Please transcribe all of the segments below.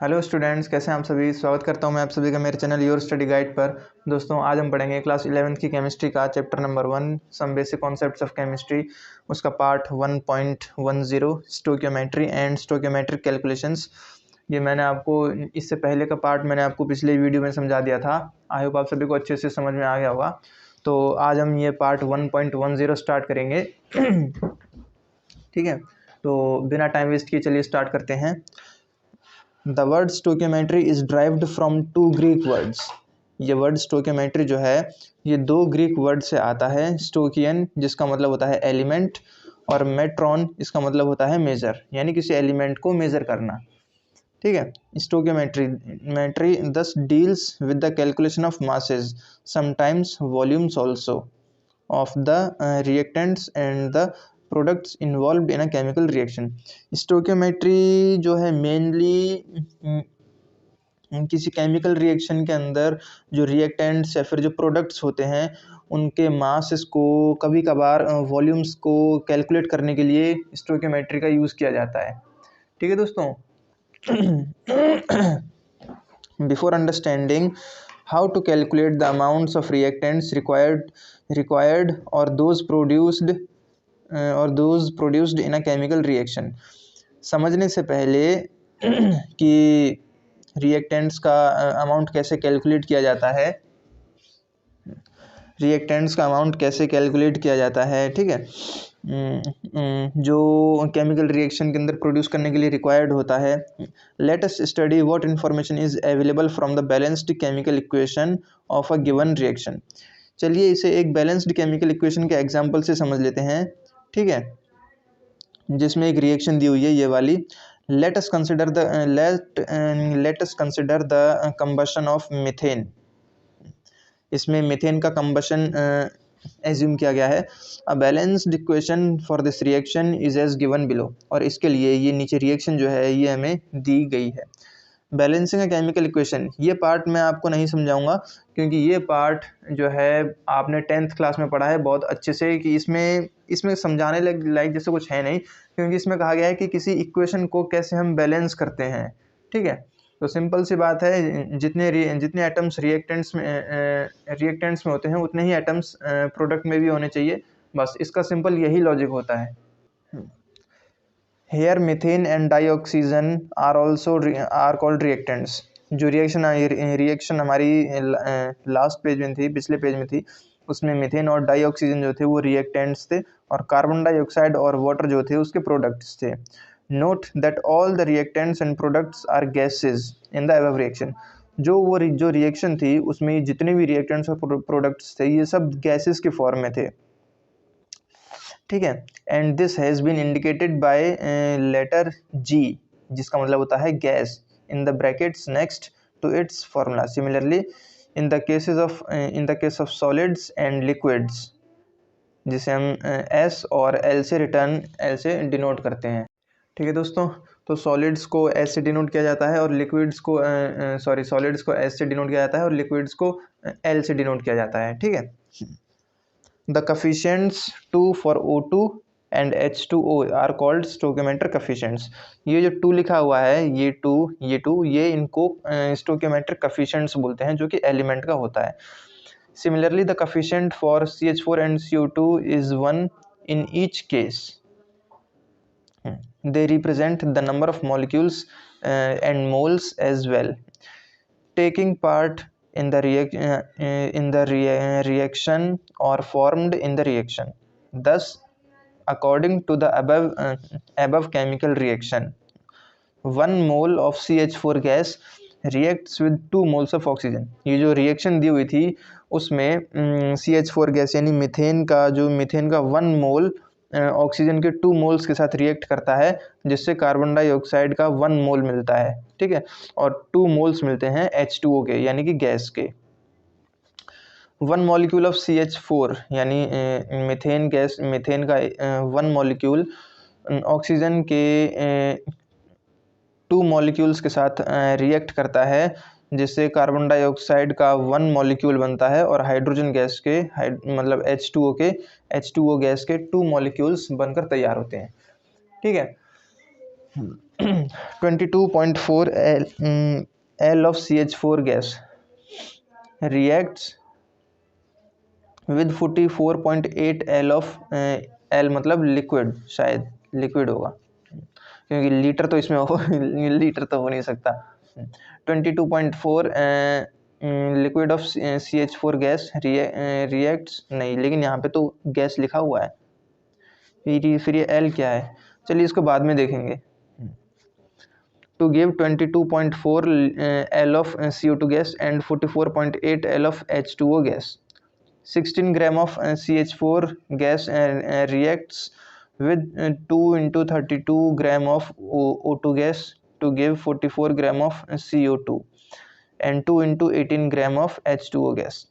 Hello students, कैसे हैं आप सभी। स्वागत करता हूं मैं आप सभी का मेरे चैनल योर स्टडी गाइड पर। दोस्तों, आज हम पढ़ेंगे क्लास 11th की केमिस्ट्री का chapter number 1 some basic concepts of chemistry, उसका part 1.10 stoichiometry and stoichiometric calculations. ये मैंने आपको इससे पहले का पार्ट मैंने आपको पिछले वीडियो में समझा दिया था। आई होप आप सभी को अच्छे से समझ में आ गया होगा। तो आज हम ये पार्ट 1.10 स्टार्ट करेंगे। ठीक है, तो बिना टाइम वेस्ट किए चलिए स्टार्ट करते हैं। The word stoichiometry is derived from 2 Greek words. ये वर्ड स्टोइकियोमेट्री जो है ये 2 ग्रीक वर्ड से आता है। स्टोकियन जिसका मतलब होता है एलिमेंट, और मेट्रॉन इसका मतलब होता है मेजर, यानी किसी एलिमेंट को मेजर करना। ठीक है, स्टोइकियोमेट्री दस deals with the calculation of masses, sometimes volumes also, of the reactants and the products involved in a chemical reaction। Stoichiometry जो है मेनली किसी केमिकल रिएक्शन के अंदर जो रिएक्टेंट्स या फिर जो प्रोडक्ट्स होते हैं उनके मासेस को, कभी कभार वॉल्यूम्स को कैलकुलेट करने के लिए स्टोइकियोमेट्री का यूज़ किया जाता है। ठीक है दोस्तों, before understanding how to calculate the amounts of reactants required or those produced in a chemical reaction। समझने से पहले कि रिएक्टेंट्स का अमाउंट कैसे कैलकुलेट किया जाता है, ठीक है, जो केमिकल रिएक्शन के अंदर प्रोड्यूस करने के लिए रिक्वायर्ड होता है। Let us study what information is available from the balanced chemical equation of a given reaction. चलिए इसे एक बैलेंस्ड केमिकल इक्वेशन के एग्जांपल से समझ लेते हैं। ठीक है, जिसमें एक रिएक्शन दी हुई है ये वाली। Let us consider the combustion of methane. इसमें मीथेन का कंबशन एज्यूम किया गया है। A balanced equation for this reaction is as given below, और इसके लिए ये नीचे रिएक्शन जो है ये हमें दी गई है। बैलेंसिंग अ केमिकल इक्वेशन, ये पार्ट मैं आपको नहीं समझाऊंगा क्योंकि ये पार्ट जो है आपने 10th क्लास में पढ़ा है बहुत अच्छे से, कि इसमें समझाने लायक जैसे कुछ है नहीं, क्योंकि इसमें कहा गया है कि किसी इक्वेशन को कैसे हम बैलेंस करते हैं। ठीक है, तो सिंपल सी बात है, जितने एटम्स रिएक्टेंट्स में होते हैं उतने ही एटम्स प्रोडक्ट में भी होने चाहिए। बस इसका सिंपल यही लॉजिक होता है। Here methane and dioxygen are called reactants. जो रिएक्शन हमारी लास्ट पेज में थी, पिछले पेज में थी, उसमें मीथेन और डाइऑक्सीजन जो थे वो रिएक्टेंट्स थे, और कार्बन डाइऑक्साइड और वाटर जो थे उसके प्रोडक्ट्स थे। Note that all the reactants and products are gases in the above reaction. जो रिएक्शन थी उसमें जितने भी रिएक्टेंट्स और प्रोडक्ट्स थे ये सब गैसेस के फॉर्म में थे। ठीक है, and this has been indicated by letter G, जिसका मतलब होता है gas, in the brackets next to its formula. Similarly in the case of solids and liquids, जिसे हम एस और एल से डिनोट करते हैं। ठीक है दोस्तों, तो सॉलिड्स को एस से डिनोट किया जाता है और लिक्विड्स को सॉलिड्स को एस से डिनोट किया जाता है और लिक्विड्स को एल से डिनोट किया जाता है। ठीक है, the coefficients 2 for O2 and H2O are called stoichiometric coefficients। ये जो 2 लिखा हुआ है, ये इनको stoichiometric coefficients बोलते हैं, जो कि एलिमेंट का होता है। Similarly, the coefficient for CH4 and CO2 is 1 in each case। They represent the number of molecules and moles as well, taking part in the reaction or formed in the reaction. Thus, according to the above chemical reaction, 1 mole of CH4 gas reacts with 2 moles of oxygen। ये जो reaction दी हुई थी उसमें CH4 gas यानी methane का 1 मोल oxygen के 2 moles के साथ रिएक्ट करता है, जिससे कार्बन डाइऑक्साइड का 1 मोल मिलता है। ठीक है, और 2 मोल्स मिलते हैं H2O के, यानी कि गैस के। 1 मॉलिक्यूल ऑफ CH4 यानी मीथेन का 1 मॉलिक्यूल ऑक्सीजन के 2 मॉलिक्यूल्स के साथ रिएक्ट करता है, जिससे कार्बन डाइऑक्साइड का 1 मॉलिक्यूल बनता है, और हाइड्रोजन गैस के मतलब H2O गैस के 2 मॉलिक्यूल्स बनकर तैयार होते हैं। ठीक है, 22.4 L of CH4 gas reacts with 44.8 L of L मतलब लिक्विड, शायद लिक्विड होगा क्योंकि लीटर तो इसमें हो लीटर तो हो नहीं सकता। 22.4 liquid of CH4 gas reacts नहीं, लेकिन यहाँ पे तो गैस लिखा हुआ है, फिर ये L क्या है, चलिए इसको बाद में देखेंगे। To give 22.4 L of CO2 gas and 44.8 L of H2O gas, 16 gram of CH4 gas reacts with 2 into 32 gram of O2 gas to give 44 gram of CO2 and 2 into 18 gram of H2O gas.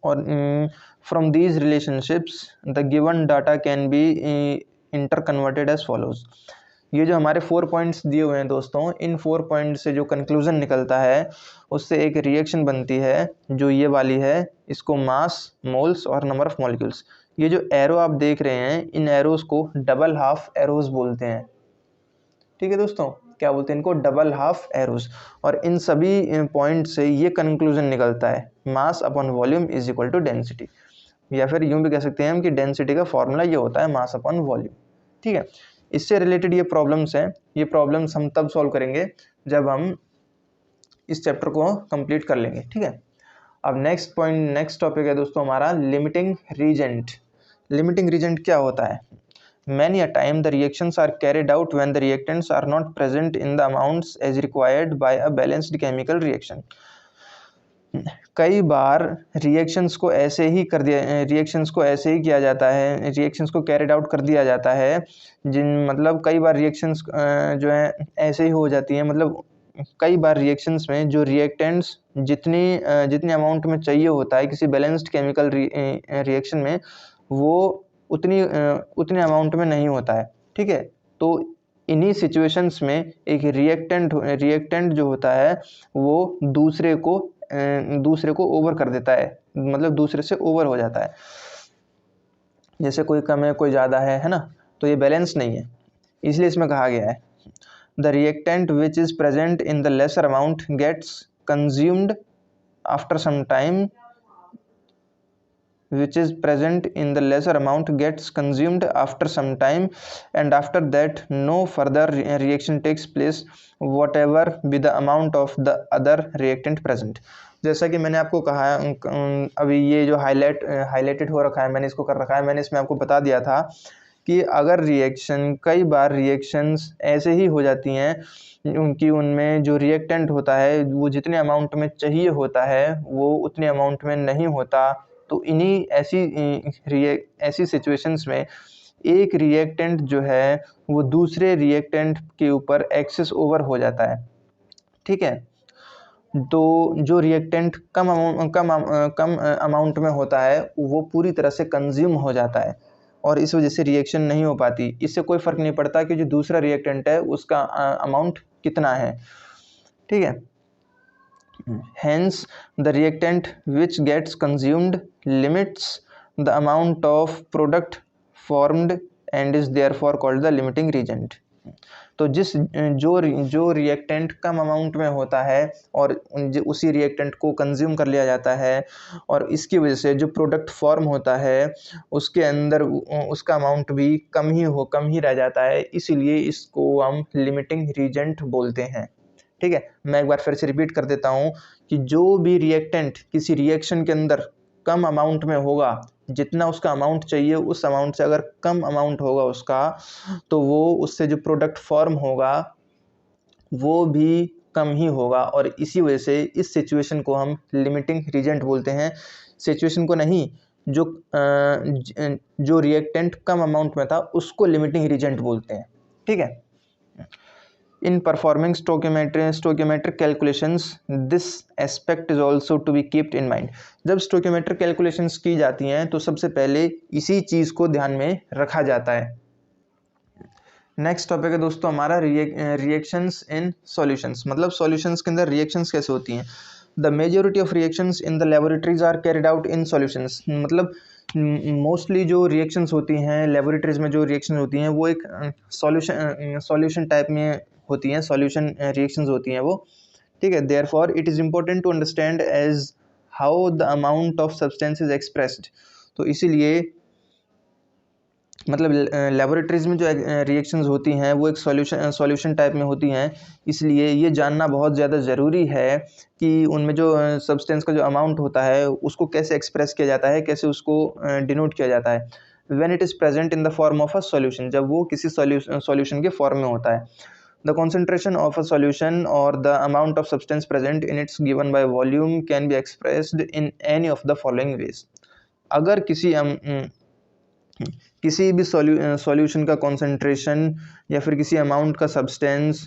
Or from these relationships the given data can be interconverted as follows. ये जो हमारे 4 points दिए हुए हैं दोस्तों, इन 4 point से जो conclusion निकलता है उससे एक रिएक्शन बनती है जो ये वाली है, इसको मास, मोल्स और नंबर ऑफ मॉलिक्यूल्स, ये जो एरो आप देख रहे हैं इन एरोज को डबल हाफ एरोज बोलते हैं। ठीक है दोस्तों, क्या बोलते हैं इनको, डबल हाफ एरोज। और इन सभी पॉइंट से ये कंक्लूजन निकलता है mass upon volume is equal to density, या फिर यूँ भी कह सकते हैं हम कि डेंसिटी का फॉर्मूला ये होता है मास अपॉन वॉल्यूम। ठीक है, इससे रिलेटेड ये प्रॉब्लम्स हैं, ये प्रॉब्लम्स हम तब सॉल्व करेंगे जब हम इस चैप्टर को कंप्लीट कर लेंगे। ठीक है, अब नेक्स्ट टॉपिक है दोस्तों हमारा लिमिटिंग रीजेंट। लिमिटिंग रीजेंट क्या होता है? Many a time the reactions are carried out when the reactants are not present in the amounts as required by a balanced chemical reaction. कई बार रिएक्शंस को ऐसे ही किया जाता है, रिएक्शंस को कैरिड आउट कर दिया जाता है, मतलब कई बार रिएक्शंस जो है ऐसे ही हो जाती हैं, मतलब कई बार रिएक्शंस में जो रिएक्टेंट्स जितनी अमाउंट में चाहिए होता है किसी बैलेंस्ड केमिकल रिएक्शन में, वो उतनी अमाउंट में नहीं होता है। ठीक है, तो इन्हीं सिचुएशंस में एक रिएक्टेंट जो होता है वो दूसरे को ओवर कर देता है, मतलब दूसरे से ओवर हो जाता है। जैसे कोई कम है कोई ज़्यादा है ना, तो ये बैलेंस नहीं है, इसलिए इसमें कहा गया है the reactant which is present in the lesser amount gets consumed after some time which is present in the lesser amount gets consumed after some time, and after that no further reaction takes place whatever be the amount of the other reactant present. जैसा कि मैंने आपको कहा, अभी ये जो highlighted हो रखा है, मैंने इसको कर रखा है, मैंने इसमें आपको बता दिया था कि अगर कई बार रिएक्शंस ऐसे ही हो जाती हैं उनकी, उनमें जो रिएक्टेंट होता है वो जितने अमाउंट में चाहिए होता है वो उतने अमाउंट में नहीं होता, तो इन्हीं ऐसी सिचुएशंस में एक रिएक्टेंट जो है वो दूसरे रिएक्टेंट के ऊपर एक्सेस ओवर हो जाता है। ठीक है, तो जो रिएक्टेंट कम अमाउंट में होता है वो पूरी तरह से कंज्यूम हो जाता है और इस वजह से रिएक्शन नहीं हो पाती। इससे कोई फ़र्क नहीं पड़ता कि जो दूसरा रिएक्टेंट है उसका अमाउंट कितना है। ठीक है, hence the reactant which gets consumed limits the amount of product formed and is therefore called the limiting reagent. तो जो रिएक्टेंट कम अमाउंट में होता है और उसी रिएक्टेंट को कंज्यूम कर लिया जाता है और इसकी वजह से जो प्रोडक्ट फॉर्म होता है उसके अंदर उसका अमाउंट भी कम ही रह जाता है, इसीलिए इसको हम लिमिटिंग रीजेंट बोलते हैं। ठीक है, मैं एक बार फिर से रिपीट कर देता हूँ कि जो भी रिएक्टेंट किसी रिएक्शन के अंदर कम अमाउंट में होगा, जितना उसका अमाउंट चाहिए उस अमाउंट से अगर कम अमाउंट होगा उसका, तो वो उससे जो प्रोडक्ट फॉर्म होगा वो भी कम ही होगा, और इसी वजह से इस सिचुएशन को हम लिमिटिंग रीजेंट बोलते हैं। सिचुएशन को नहीं, जो रिएक्टेंट कम अमाउंट में था उसको लिमिटिंग रीजेंट बोलते हैं। ठीक है, in performing stoichiometric calculations this aspect is also to be kept in mind. जब stoichiometric calculations की जाती हैं तो सबसे पहले इसी चीज़ को ध्यान में रखा जाता है। नेक्स्ट टॉपिक है दोस्तों हमारा रिएक्शंस इन सॉल्यूशंस, मतलब सॉल्यूशंस के अंदर रिएक्शंस कैसे होती हैं। The majority of reactions in the laboratories are carried out in solutions, मतलब मोस्टली जो रिएक्शंस होती हैं लेबोरेटरीज में, जो रिएक्शंस होती हैं वो एक सॉल्यूशन टाइप में होती हैं, सॉल्यूशन रिएक्शंस होती हैं वो, ठीक है। Therefore it is important to understand as how the amount of substance is expressed. तो इसीलिए मतलब लेबोरेटरीज में जो रिएक्शंस होती हैं वो एक सॉल्यूशन टाइप में होती हैं, इसलिए ये जानना बहुत ज़्यादा ज़रूरी है कि उनमें जो सब्सटेंस का जो अमाउंट होता है उसको कैसे एक्सप्रेस किया जाता है, कैसे उसको डिनोट किया जाता है। When it is present in the form of a solution, जब वो किसी सॉल्यूशन के फॉर्म में होता है। The concentration of a solution और the amount of substance present in its given by volume can be expressed in any of the following ways. अगर किसी भी सॉल्यूशन का कॉन्सेंट्रेशन या फिर किसी अमाउंट का सब्सटेंस,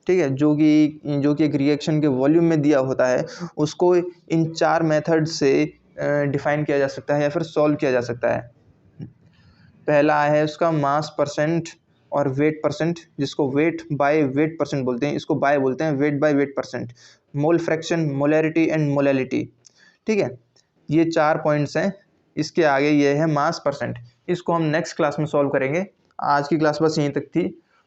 ठीक है, जो कि एक रिएक्शन के वॉल्यूम में दिया होता है, उसको इन 4 मेथड से डिफाइन किया जा सकता है या फिर सॉल्व किया जा सकता है। पहला है उसका मास परसेंट और वेट परसेंट, जिसको वेट बाय वेट परसेंट बोलते हैं, इसको बाय बोलते हैं, weight by weight percent. Mole fraction, molarity and molality, ठीक है, ये 4 पॉइंट्स हैं। इसके आगे ये है मास परसेंट, इसको हम नेक्स्ट क्लास में सॉल्व करेंगे। आज की क्लास बस यहीं तक थी।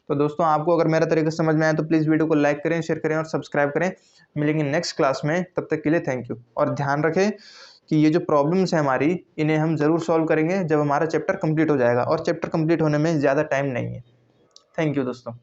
तो दोस्तों, आपको अगर मेरा तरीका समझ में आया तो प्लीज़ वीडियो को लाइक करें, शेयर करें और सब्सक्राइब करें। मिलेंगे नेक्स्ट क्लास में, तब तक के लिए थैंक यू। और ध्यान रखें कि ये जो प्रॉब्लम्स हैं हमारी, इन्हें हम ज़रूर सॉल्व करेंगे जब हमारा चैप्टर कंप्लीट हो जाएगा, और चैप्टर कंप्लीट होने में ज़्यादा टाइम नहीं है। थैंक यू दोस्तों।